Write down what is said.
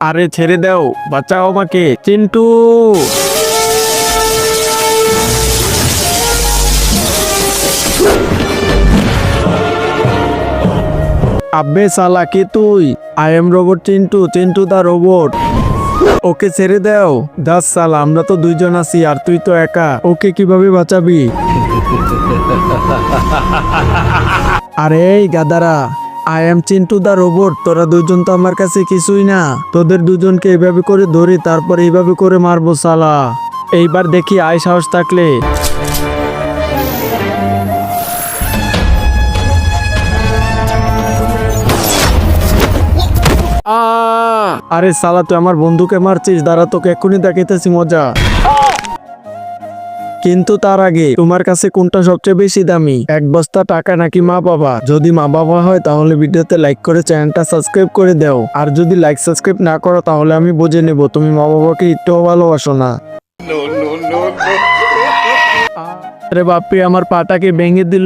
আরে ছেড়ে দাও, বাঁচাও আমাকে চিন্টু। আব্বে সালা কে তুই? I am robot Chintu, Chintu the robot. ওকে ছেড়ে দাও। দাস সালা, আমরা তো দুইজন আছি আর তুই তো একা, ওকে কিভাবে বাঁচাবি? আরে এই গাদারা, I am Chintu the robot, তোরা দুজন তো আমার কাছে কিছুই না। তোদের দুজনকে এইভাবে করে ধরি, তারপর এইভাবে করে মারবো সালা। এইবার দেখি আয় সাহস থাকলে। আরে সালা, তুই আমার বন্ধুকে মারছিস, দাঁড়া তোকে এক্ষুনি দেখাইতেছি মজা। কিন্তু তার আগে তোমার কাছে কোনটা সবচেয়ে বেশি দামি, এক বস্তা টাকা নাকি মা বাবা? যদি মা বাবা হয় তাহলে ভিডিওতে লাইক করে চ্যানেলটা সাবস্ক্রাইব করে দাও, আর যদি লাইক সাবস্ক্রাইব না করো তাহলে আমি বুঝে নেব তুমি মা বাবাকে একটুও ভালোবাসো না। আরে বাপরে, আমার পাটাকে ভেঙে দিল।